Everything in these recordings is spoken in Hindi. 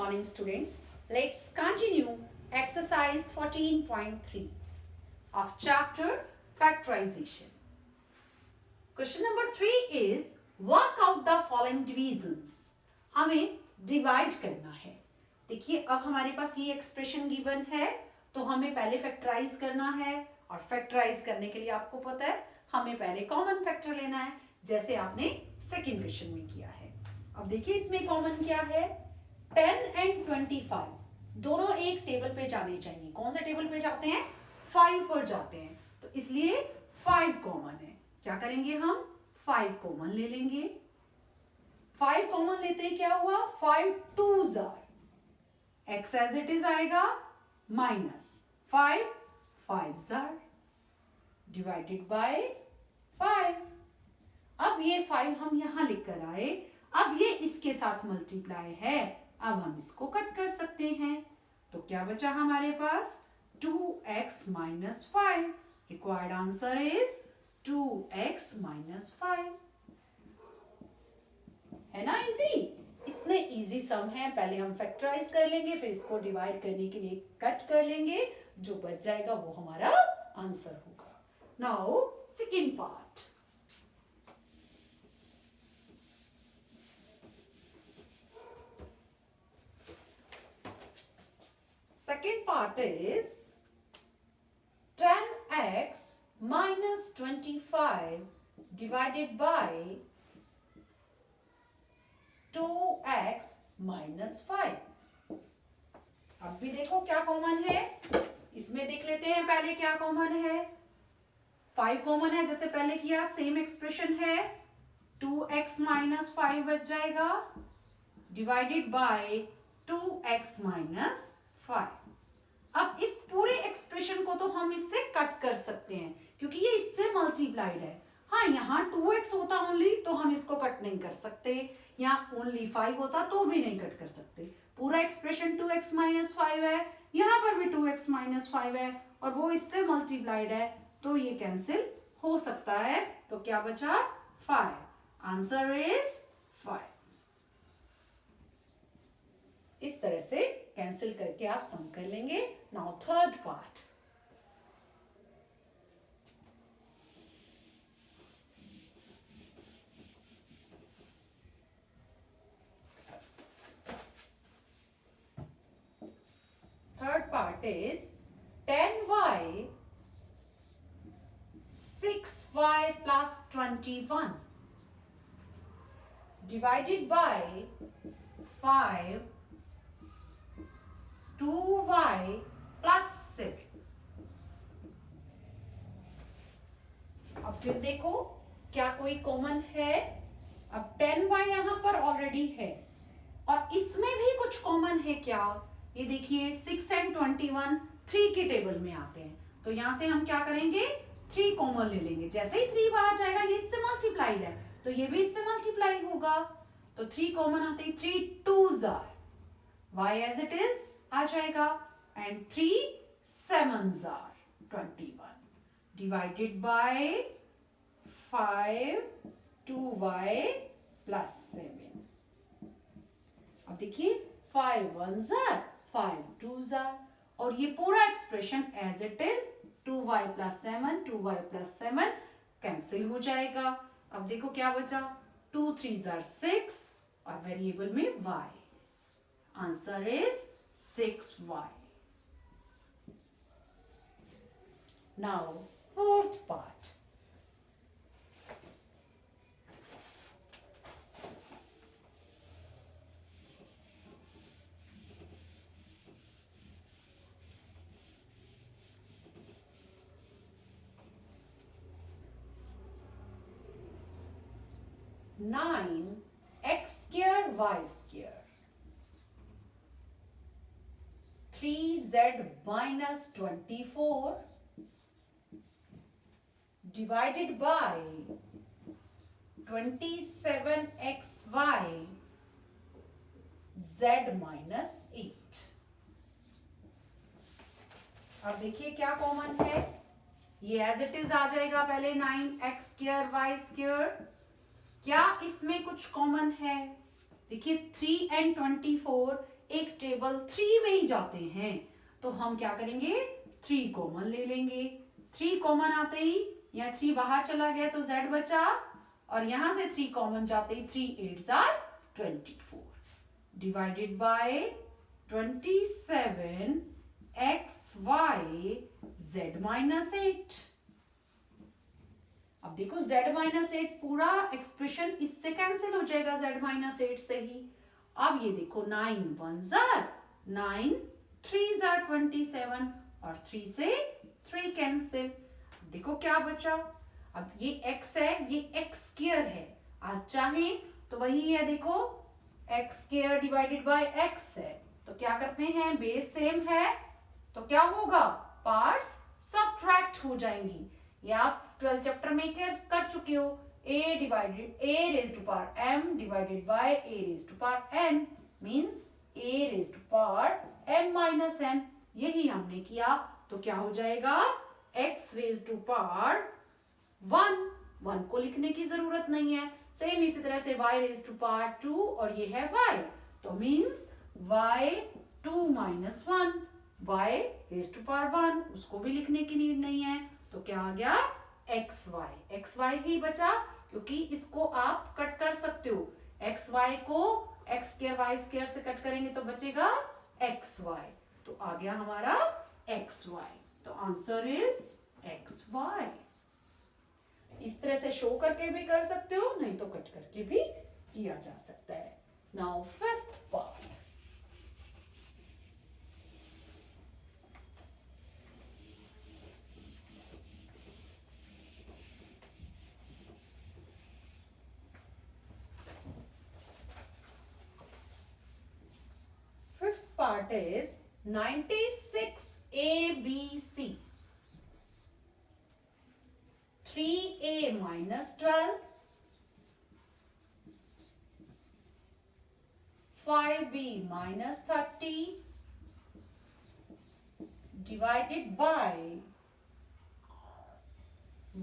morning, students. Let's continue exercise 14.3 of chapter factorization. Question number 3 is work out the following divisions. हमें डिवाइड करना है. देखिए अब हमारे पास ये एक्सप्रेशन गिवन है तो हमें पहले फैक्टराइज करना है और फैक्टराइज करने के लिए आपको पता है हमें पहले कॉमन फैक्टर लेना है जैसे आपने सेकंड क्वेश्चन में किया है. अब देखिए इसमें कॉमन क्या है 10 एंड 25 दोनों एक टेबल पे जाने चाहिए. कौन से टेबल पे जाते हैं 5 पर जाते हैं तो इसलिए 5 कॉमन है. क्या करेंगे हम 5 कॉमन ले लेंगे. 5 कॉमन लेते हैं क्या हुआ 5 2s are x as it is आएगा minus 5 5s are divided by 5. अब ये 5 हम यहां लिख कर आए. अब ये इसके साथ मल्टीप्लाई है. अब हम इसको कट कर सकते हैं तो क्या बचा हमारे पास 2x minus 5. Required answer is 2x minus 5. है ना इजी. इतने इजी सम है. पहले हम फैक्टराइज कर लेंगे फिर इसको डिवाइड करने के लिए कट कर लेंगे. जो बच जाएगा वो हमारा आंसर होगा. Now second part. Second part is 10x minus 25 divided by 2x minus 5. अब भी देखो क्या कॉमन है. इसमें देख लेते हैं पहले क्या कॉमन है. 5 कॉमन है जैसे पहले किया. सेम एक्सप्रेशन है 2x minus 5 बच जाएगा डिवाइडेड बाय 2x minus 5. अब इस पूरे एक्सप्रेशन को तो हम इससे कट कर सकते हैं क्योंकि ये इससे मल्टीप्लाइड है. हाँ यहाँ 2x होता ओनली तो हम इसको कट नहीं कर सकते. यहाँ ओनली 5 होता तो भी नहीं कट कर सकते. पूरा एक्सप्रेशन 2x minus 5 है. यहाँ पर भी 2x minus 5 है और वो इससे मल्टीप्लाइड है तो ये कैंसिल हो सकता है. तो क्या बचा 5. Answer is 5. इस तरह से कैंसिल करके आप सम कर लेंगे. Now third part. Third part is 10y 6y plus 21 divided by 5 2y plus 7. अब फिर देखो क्या कोई कॉमन है. अब 10y यहां पर ऑलरेडी है और इसमें भी कुछ कॉमन है. क्या ये देखिए 6 एंड 21 3 के टेबल में आते हैं तो यहां से हम क्या करेंगे 3 कॉमन ले लेंगे. जैसे ही 3 बाहर जाएगा ये इससे मल्टीप्लाइड है तो ये भी इससे मल्टीप्लाई होगा तो 3 कॉमन आते ही 3 2s are y as it is आ जाएगा and 3 7s are 21 divided by 5 2y plus 7. अब देखिए 5 1s are 5 2s are और ये पूरा expression as it is 2y plus 7 2y plus 7 cancel हो जाएगा. अब देखो क्या बचा 2 3s are 6 और वेरिएबल में y. Answer is 6y. Now, fourth part. Nine x square y square 3z minus 24 divided by 27xy z minus 8. अब देखिए क्या कॉमन है. ये एज इट इज आ जाएगा पहले 9x स्क्वायर y स्क्वायर. क्या इसमें कुछ कॉमन है? देखिए 3 and 24 एक टेबल 3 में ही जाते हैं तो हम क्या करेंगे 3 कॉमन ले लेंगे। 3 कॉमन आते ही यहाँ 3 बाहर चला गया तो z बचा और यहां से 3 कॉमन जाते ही 3 8s are 24 divided by 27 xy z minus 8। अब देखो z माइनस 8 पूरा एक्सप्रेशन इससे कैंसिल हो जाएगा z माइनस 8 से ही। अब ये देखो 9 1s are 9 3s are 27 और 3 से 3 कैंसिल। देखो क्या बचा, अब ये x है ये x स्क्वायर है, आप चाहे तो वही है देखो x square divided by x है तो क्या करते हैं बेस सेम है तो क्या होगा पार्ट्स सबट्रैक्ट हो जाएंगी। ये आप 12 चैप्टर में कर चुके हो a divided a raised to power m divided by a raised to power n means a raised to power m minus n। यही हमने किया तो क्या हो जाएगा x रेज्ड टू पावर 1 को लिखने की जरूरत नहीं है। सेम इसी तरह से y रेज्ड टू पावर 2 और ये है y तो means y 2 minus 1 y raised to power 1 उसको भी लिखने की नीड नहीं है तो क्या आ गया xy ही बचा क्योंकि इसको आप कट कर सकते हो xy को x स्क्वायर y स्क्वायर से कट करेंगे तो बचेगा xy तो आ गया हमारा xy तो आंसर इज xy। इस तरह से शो करके भी कर सकते हो नहीं तो कट करके भी किया जा सकता है। Now fifth part part is 96 ABC 3a minus 12 5b minus 30 divided by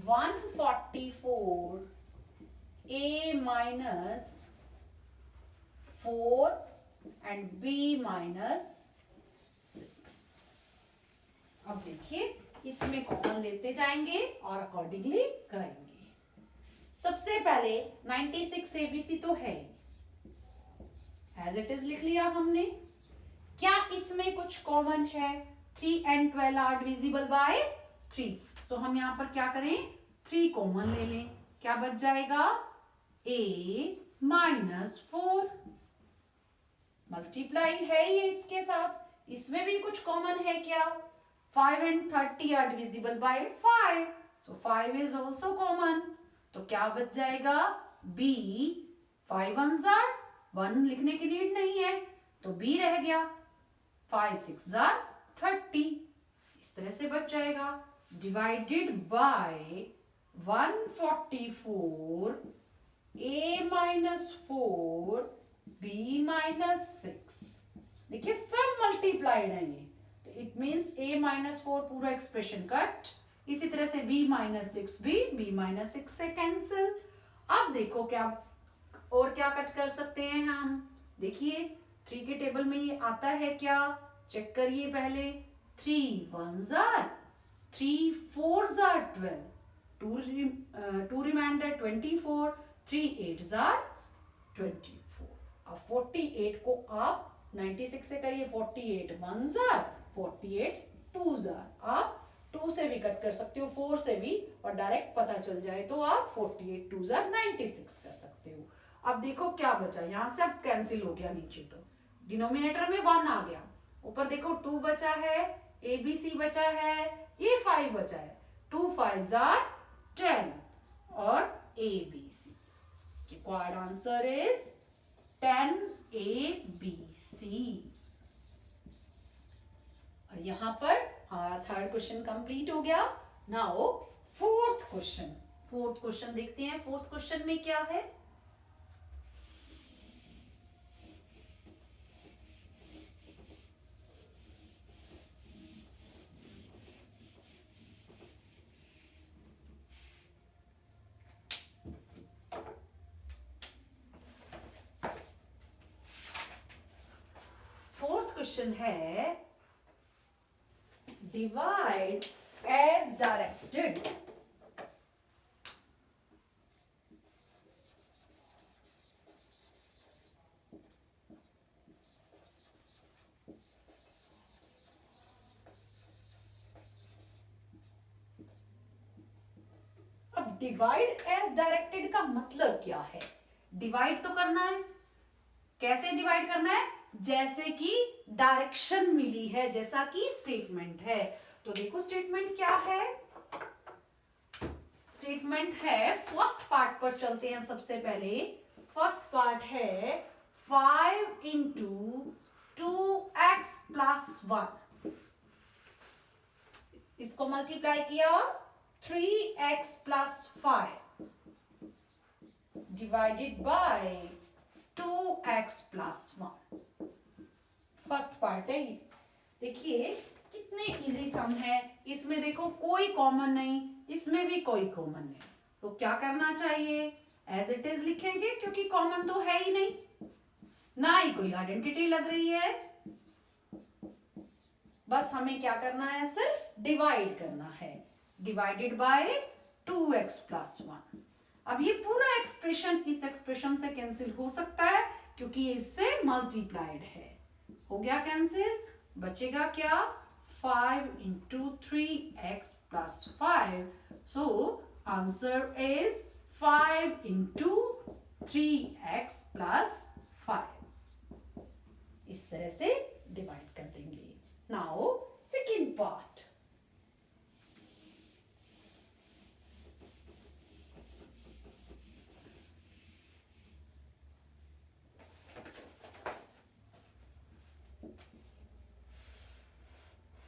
144 a minus 4 and b minus 6। अब देखिए इसमें कॉमन लेते जाएंगे और अकॉर्डिंगली करेंगे। सबसे पहले 96 ABC तो है एज इट इज लिख लिया हमने। क्या इसमें कुछ कॉमन है 3 and 12 आर डिविजिबल बाय 3 सो हम यहां पर क्या करें 3 कॉमन ले लें क्या बच जाएगा a माइनस 4 मल्टीप्लाई है ये इसके साथ। इसमें भी कुछ कॉमन है क्या 5 and 30 are divisible by 5 so 5 is also common तो क्या बच जाएगा b 5 1s are 1 लिखने की नीड नहीं है तो b रह गया 5 6s are 30 इस तरह से बच जाएगा divided by 144 a minus 4 b minus 6 देखिए सब मल्टीप्लाइड है ये तो इट मींस a माइनस 4 पूरा एक्सप्रेशन कट। इसी तरह से b माइनस 6 b माइनस 6 से कैंसिल। अब देखो क्या और क्या कट कर सकते हैं हम देखिए 3 के टेबल में ये आता है क्या चेक करिए पहले 3 1s are 3 4s are 12 2 reminder 24 3 8s are 24। अब 48 को आप 96 से करिए 48 1s are 48 2s are आप 2 से भी कट कर सकते हो 4 से भी और डायरेक्ट पता चल जाए तो आप 48 2s are 96 कर सकते हो। अब देखो क्या बचा यहां से अब कैंसिल हो गया नीचे तो डिनोमिनेटर में 1 आ गया ऊपर देखो 2 बचा है ABC बचा है ये 5 बचा है 2 5s are 10 और ABC required answer is 10 ABC। और यहां पर हमारा थर्ड क्वेश्चन कंप्लीट हो गया। नाउ फोर्थ क्वेश्चन देखते हैं फोर्थ क्वेश्चन में क्या है। क्वेश्चन है डिवाइड एज डायरेक्टेड। अब डिवाइड एज डायरेक्टेड का मतलब क्या है? डिवाइड तो करना है, कैसे डिवाइड करना है? जैसे कि डायरेक्शन मिली है, जैसा कि स्टेटमेंट है। तो देखो स्टेटमेंट क्या है। स्टेटमेंट है, फर्स्ट पार्ट पर चलते हैं सबसे पहले। फर्स्ट पार्ट है 5 इंटू 2x प्लस 1, इसको मल्टीप्लाई किया 3x plus 5 divided by 2x plus 1। First part है ये। देखिए कितने इजी सम है, इसमें देखो कोई कॉमन नहीं, इसमें भी कोई कॉमन नहीं। तो क्या करना चाहिए? एज इट इज लिखेंगे, क्योंकि कॉमन तो है ही नहीं, ना ही कोई आइडेंटिटी लग रही है। बस हमें क्या करना है? सिर्फ डिवाइड करना है। Divided by 2x plus 1। अब ये पूरा एक्सप्रेशन इस एक्सप्रेशन से कैंसिल हो सकता है, क्योंकि ये इससे मल्टीप्लाइड है। हो गया कैंसिल, बचेगा क्या? 5 into 3x plus 5। So answer is 5 into 3x plus 5। इस तरह से डिवाइड कर देंगे। Now second part.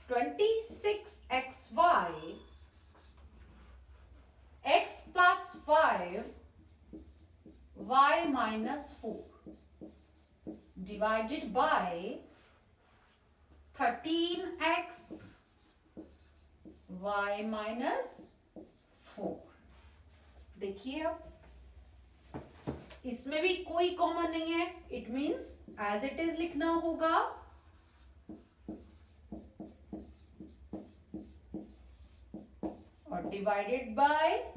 (26xy) x plus 5 y minus 4 divided by 13x y minus 4। देखिए अब इसमें भी कोई कॉमन नहीं है, it means as it is लिखना होगा। और divided by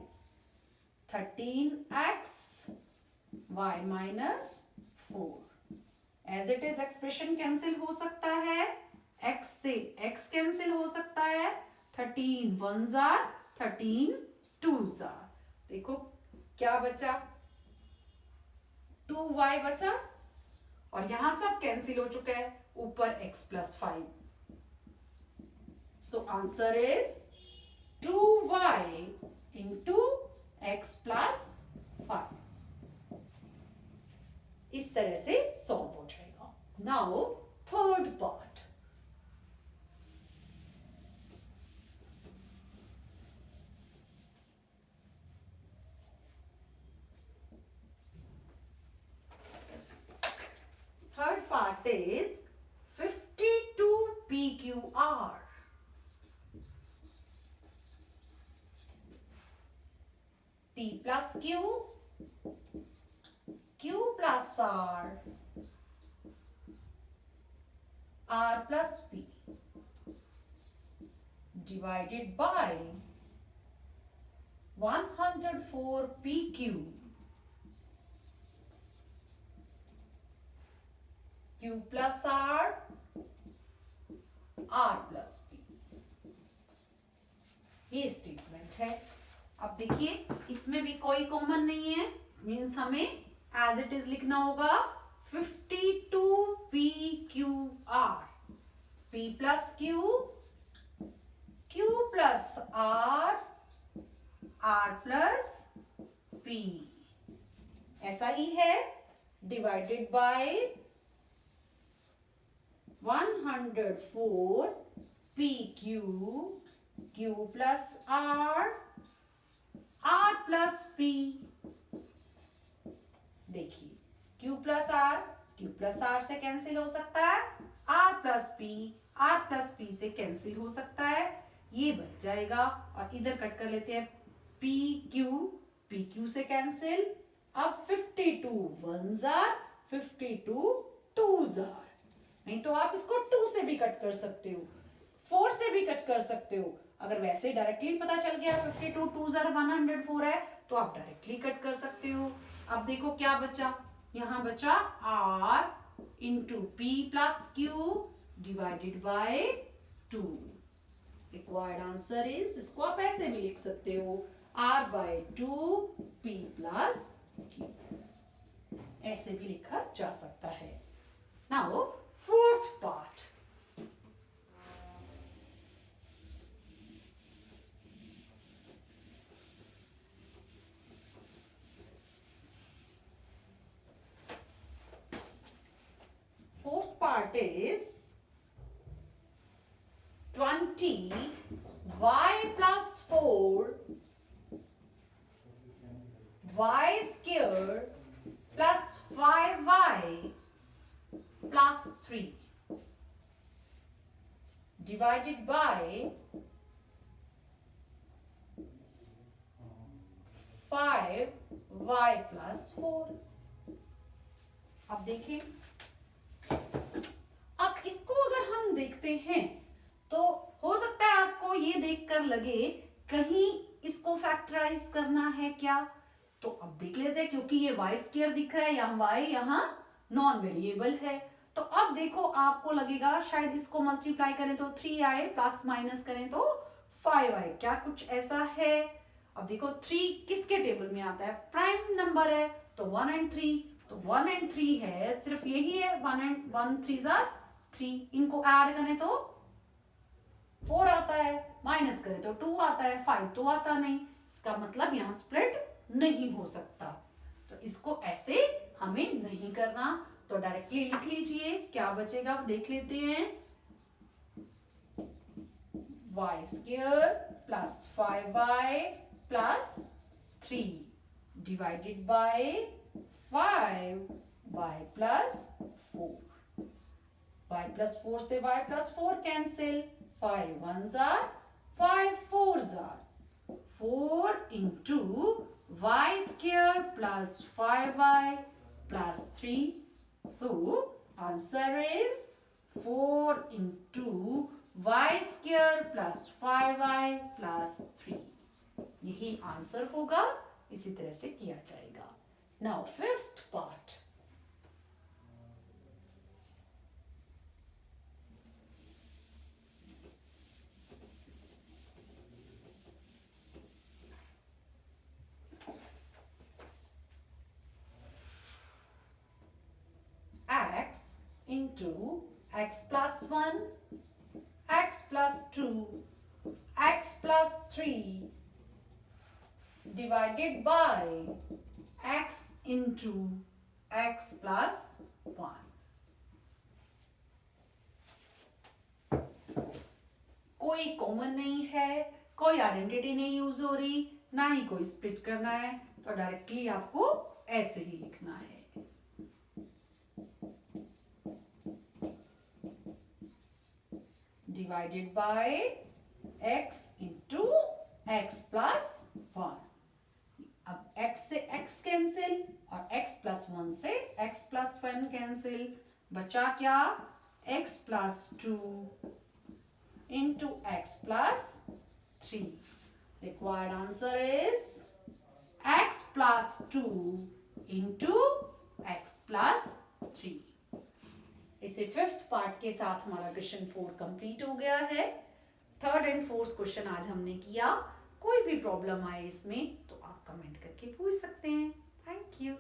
13x y minus 4। As it is expression cancel हो सकता है, x से x कैंसिल हो सकता है, 13 1s are 13 2s are। देखो क्या बचा? 2y बचा, और यहां सब कैंसिल हो चुका है, ऊपर x plus 5। So answer is 2y into x plus 5। इस तरह से सॉल्व हो जाएगा। Now third part. Third part is 52 PQR। P plus Q, Q plus R, R plus P divided by 104 PQ, Q plus R, R plus P। ये स्टेटमेंट है। अब देखिए इसमें भी कोई कॉमन नहीं है, मीन्स हमें एज इट इज लिखना होगा 52 PQR। P plus Q, Q plus R, R plus P, ऐसा ही है। Divided by 104 PQ, Q plus R, R plus P। देखिए Q plus R से कैंसिल हो सकता है, R plus P से कैंसिल हो सकता है, ये बच जाएगा। और इधर कट कर लेते हैं, PQ से कैंसिल। अब 52 1s are 52 2s are। नहीं तो आप इसको 2 से भी कट कर सकते हो, 4 से भी कट कर सकते हो। अगर वैसे डायरेक्टली पता चल गया 52 2 जार 104 है तो आप डायरेक्टली कट कर सकते हो। अब देखो क्या बचा, यहाँ बचा r into P plus Q divided by 2। Required answer is, इसको आप ऐसे भी लिख सकते हो r/2 p प्लस क्यू, ऐसे भी लिखा जा सकता है। Now fourth part, part is 20 y plus 4 y square plus 5y plus 3 divided by 5y plus 4। अब देखिए, अब इसको अगर हम देखते हैं तो हो सकता है आपको ये देखकर लगे कहीं इसको फैक्टराइज करना है क्या, तो अब देख लेते हैं। क्योंकि ये वाई स्क्वायर दिख रहा है, यहाँ y यहाँ नॉन वेरिएबल है, तो अब देखो आपको लगेगा शायद इसको मल्टीप्लाई करें तो 3i प्लस माइनस करें तो 5i, क्या कुछ ऐसा है। अब देखो 3 किसके टेबल में आता है, प्राइम नंबर है तो 1 and 3, तो 1 and 3 है, सिर्फ यही है 1 and 1 3s are 3, इनको ऐड करें तो 4 आता है, माइनस करें तो 2 आता है, 5 तो आता नहीं, इसका मतलब यहाँ स्प्लिट नहीं हो सकता। तो इसको ऐसे हमें नहीं करना, तो डायरेक्टली लिख लीजिए, क्या बचेगा देख लेते हैं। y square plus 5y plus 3 divided by 5y plus 4। y plus 4 से y plus 4 cancel, 5 1s are 5 4s are 4 into y square plus 5y plus 3. So answer is 4 into y square plus 5y plus 3. यही आंसर होगा, इसी तरह से किया जाएगा। Now fifth part. X into x plus 1, x plus 2, x plus 3 divided by x into x plus 1। कोई कॉमन नहीं है, कोई आइडेंटिटी नहीं यूज हो रही, ना ही कोई स्प्लिट करना है, तो डायरेक्टली आपको ऐसे ही लिखना है। Divided by x into x plus 1। अब x से x कैंसिल और x plus 1 से x plus 1 कैंसिल, बचा क्या, x plus 2 into x plus 3। Required answer is x plus 2 into x plus 3। इसे फिफ्थ पार्ट के साथ हमारा क्वेश्चन 4 कंप्लीट हो गया है। थर्ड एंड फोर्थ क्वेश्चन आज हमने किया। कोई भी प्रॉब्लम आए इसमें तो आप कमेंट करके पूछ सकते हैं। Thank you.